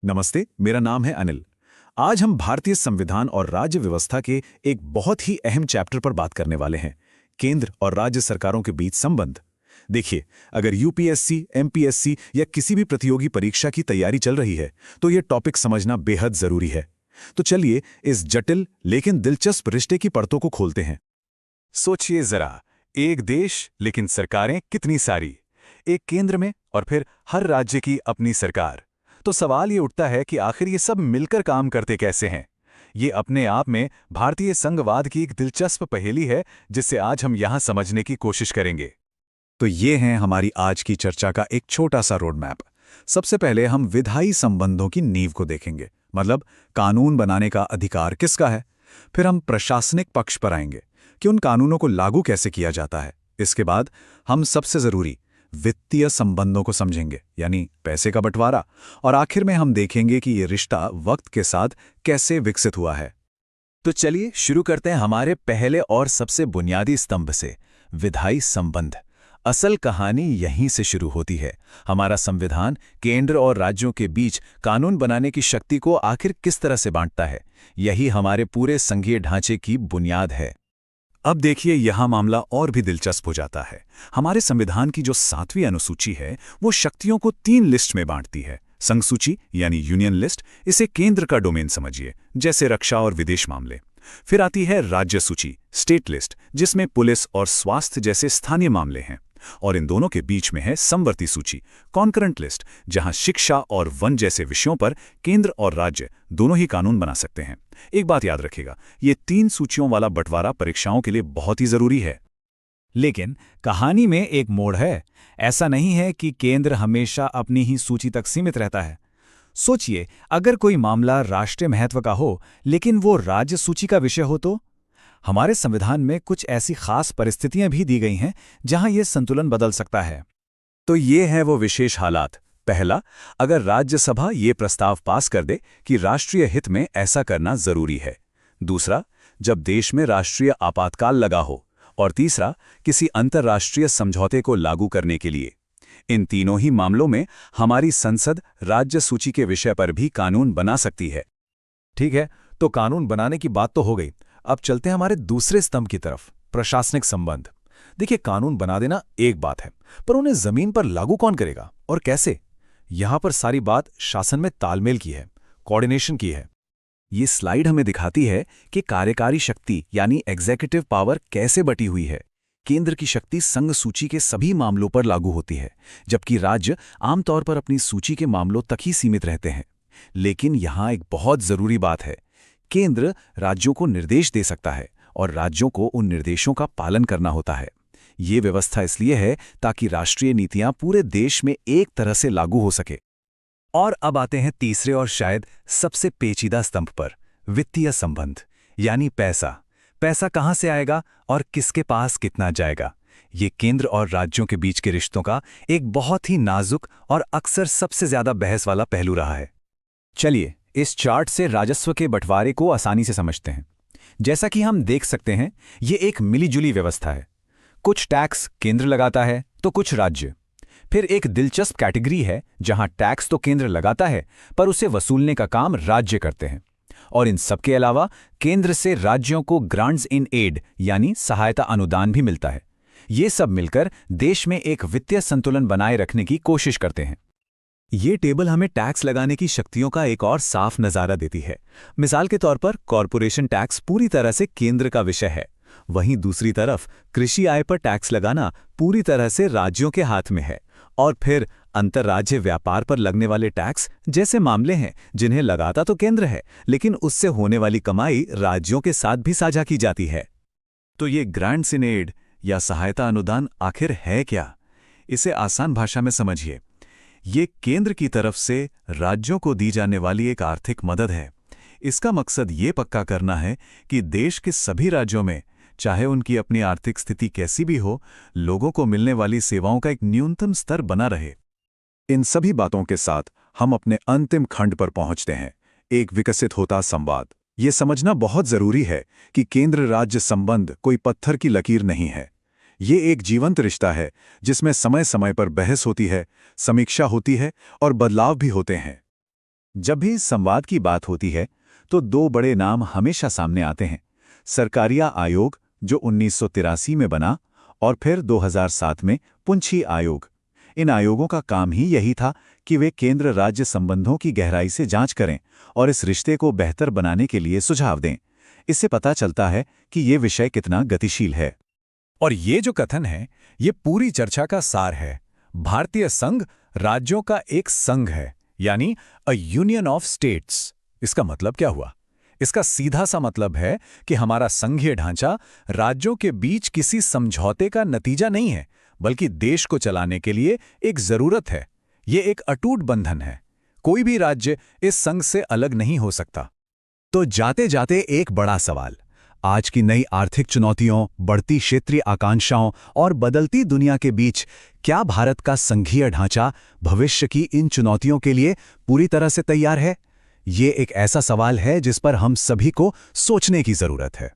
नमस्ते, मेरा नाम है अनिल। आज हम भारतीय संविधान और राज्य व्यवस्था के एक बहुत ही अहम चैप्टर पर बात करने वाले हैं, केंद्र और राज्य सरकारों के बीच संबंध। देखिए, अगर यूपीएससी, एमपीएससी या किसी भी प्रतियोगी परीक्षा की तैयारी चल रही है, तो ये टॉपिक समझना बेहद जरूरी है। तो चलिए इस जटिल लेकिन दिलचस्प रिश्ते की परतों को खोलते हैं। सोचिए जरा, एक देश लेकिन सरकारें कितनी सारी, एक केंद्र में और फिर हर राज्य की अपनी सरकार। तो सवाल ये उठता है कि आखिर ये सब मिलकर काम करते कैसे हैं। ये अपने आप में भारतीय संघवाद की एक दिलचस्प पहेली है, जिसे आज हम यहां समझने की कोशिश करेंगे। तो ये है हमारी आज की चर्चा का एक छोटा सा रोड मैप। सबसे पहले हम विधायी संबंधों की नींव को देखेंगे, मतलब कानून बनाने का अधिकार किसका है। फिर हम प्रशासनिक पक्ष पर आएंगे कि उन कानूनों को लागू कैसे किया जाता है। इसके बाद हम सबसे जरूरी वित्तीय संबंधों को समझेंगे, यानी पैसे का बंटवारा। और आखिर में हम देखेंगे कि ये रिश्ता वक्त के साथ कैसे विकसित हुआ है। तो चलिए शुरू करते हैं हमारे पहले और सबसे बुनियादी स्तंभ से, विधायी संबंध। असल कहानी यहीं से शुरू होती है। हमारा संविधान केंद्र और राज्यों के बीच कानून बनाने की शक्ति को आखिर किस तरह से बांटता है, यही हमारे पूरे संघीय ढांचे की बुनियाद है। अब देखिए, यहां मामला और भी दिलचस्प हो जाता है। हमारे संविधान की जो 7वीं अनुसूची है, वो शक्तियों को 3 लिस्ट में बांटती है। संघ सूची यानी यूनियन लिस्ट, इसे केंद्र का डोमेन समझिए, जैसे रक्षा और विदेश मामले। फिर आती है राज्य सूची, स्टेट लिस्ट, जिसमें पुलिस और स्वास्थ्य जैसे स्थानीय मामले हैं। और इन दोनों के बीच में है समवर्ती सूची, कॉन्करेंट लिस्ट, जहां शिक्षा और वन जैसे विषयों पर केंद्र और राज्य दोनों ही कानून बना सकते हैं। एक बात याद रखिएगा, ये 3 सूचियों वाला बंटवारा परीक्षाओं के लिए बहुत ही जरूरी है। लेकिन कहानी में एक मोड़ है। ऐसा नहीं है कि केंद्र हमेशा अपनी ही सूची तक सीमित रहता है। सोचिए, अगर कोई मामला राष्ट्रीय महत्व का हो लेकिन वो राज्य सूची का विषय हो, तो हमारे संविधान में कुछ ऐसी खास परिस्थितियां भी दी गई हैं जहां यह संतुलन बदल सकता है। तो ये है वो विशेष हालात। पहला, अगर राज्यसभा ये प्रस्ताव पास कर दे कि राष्ट्रीय हित में ऐसा करना जरूरी है। दूसरा, जब देश में राष्ट्रीय आपातकाल लगा हो। और तीसरा, किसी अंतर्राष्ट्रीय समझौते को लागू करने के लिए। इन तीनों ही मामलों में हमारी संसद राज्य सूची के विषय पर भी कानून बना सकती है। ठीक है, तो कानून बनाने की बात तो हो गई। अब चलते हैं हमारे दूसरे स्तंभ की तरफ, प्रशासनिक संबंध। देखिए, कानून बना देना एक बात है, पर उन्हें जमीन पर लागू कौन करेगा और कैसे? यहां पर सारी बात शासन में तालमेल की है, कोऑर्डिनेशन की है। ये स्लाइड हमें दिखाती है कि कार्यकारी शक्ति यानी एग्जीक्यूटिव पावर कैसे बटी हुई है। केंद्र की शक्ति संघ सूची के सभी मामलों पर लागू होती है, जबकि राज्य आमतौर पर अपनी सूची के मामलों तक ही सीमित रहते हैं। लेकिन यहां एक बहुत जरूरी बात है, केंद्र राज्यों को निर्देश दे सकता है और राज्यों को उन निर्देशों का पालन करना होता है। ये व्यवस्था इसलिए है ताकि राष्ट्रीय नीतियां पूरे देश में एक तरह से लागू हो सके। और अब आते हैं तीसरे और शायद सबसे पेचीदा स्तंभ पर, वित्तीय संबंध, यानी पैसा। पैसा कहां से आएगा और किसके पास कितना जाएगा? ये केंद्र और राज्यों के बीच के रिश्तों का एक बहुत ही नाजुक और अक्सर सबसे ज्यादा बहस वाला पहलू रहा है। चलिए इस चार्ट से राजस्व के बंटवारे को आसानी से समझते हैं। जैसा कि हम देख सकते हैं, ये एक मिलीजुली व्यवस्था है। कुछ टैक्स केंद्र लगाता है तो कुछ राज्य। फिर एक दिलचस्प कैटेगरी है जहां टैक्स तो केंद्र लगाता है, पर उसे वसूलने का काम राज्य करते हैं। और इन सब के अलावा केंद्र से राज्यों को ग्रांट्स इन एड यानी सहायता अनुदान भी मिलता है। ये सब मिलकर देश में एक वित्तीय संतुलन बनाए रखने की कोशिश करते हैं। ये टेबल हमें टैक्स लगाने की शक्तियों का एक और साफ नज़ारा देती है। मिसाल के तौर पर कॉरपोरेशन टैक्स पूरी तरह से केंद्र का विषय है। वहीं दूसरी तरफ कृषि आय पर टैक्स लगाना पूरी तरह से राज्यों के हाथ में है। और फिर अंतर्राज्य व्यापार पर लगने वाले टैक्स जैसे मामले हैं जिन्हें लगाता तो केंद्र है, लेकिन उससे होने वाली कमाई राज्यों के साथ भी साझा की जाती है। तो ये ग्रांट्स इन एड या सहायता अनुदान आखिर है क्या? इसे आसान भाषा में समझिए। ये केंद्र की तरफ से राज्यों को दी जाने वाली एक आर्थिक मदद है। इसका मकसद ये पक्का करना है कि देश के सभी राज्यों में, चाहे उनकी अपनी आर्थिक स्थिति कैसी भी हो, लोगों को मिलने वाली सेवाओं का एक न्यूनतम स्तर बना रहे। इन सभी बातों के साथ हम अपने अंतिम खंड पर पहुंचते हैं, एक विकसित होता संवाद। ये समझना बहुत जरूरी है कि केंद्र राज्य संबंध कोई पत्थर की लकीर नहीं है। ये एक जीवंत रिश्ता है जिसमें समय समय पर बहस होती है, समीक्षा होती है और बदलाव भी होते हैं। जब भी इस संवाद की बात होती है तो दो बड़े नाम हमेशा सामने आते हैं। सरकारिया आयोग जो 1983 में बना और फिर 2007 में पुंछी आयोग। इन आयोगों का काम ही यही था कि वे केंद्र राज्य संबंधों की गहराई से जांच करें और इस रिश्ते को बेहतर बनाने के लिए सुझाव दें। इससे पता चलता है कि ये विषय कितना गतिशील है। और ये जो कथन है, ये पूरी चर्चा का सार है। भारतीय संघ राज्यों का एक संघ है, यानी अ यूनियन ऑफ स्टेट्स। इसका मतलब क्या हुआ? इसका सीधा सा मतलब है कि हमारा संघीय ढांचा राज्यों के बीच किसी समझौते का नतीजा नहीं है, बल्कि देश को चलाने के लिए एक जरूरत है। ये एक अटूट बंधन है। कोई भी राज्य इस संघ से अलग नहीं हो सकता। तो जाते जाते एक बड़ा सवाल, आज की नई आर्थिक चुनौतियों, बढ़ती क्षेत्रीय आकांक्षाओं और बदलती दुनिया के बीच क्या भारत का संघीय ढांचा भविष्य की इन चुनौतियों के लिए पूरी तरह से तैयार है? ये एक ऐसा सवाल है जिस पर हम सभी को सोचने की जरूरत है।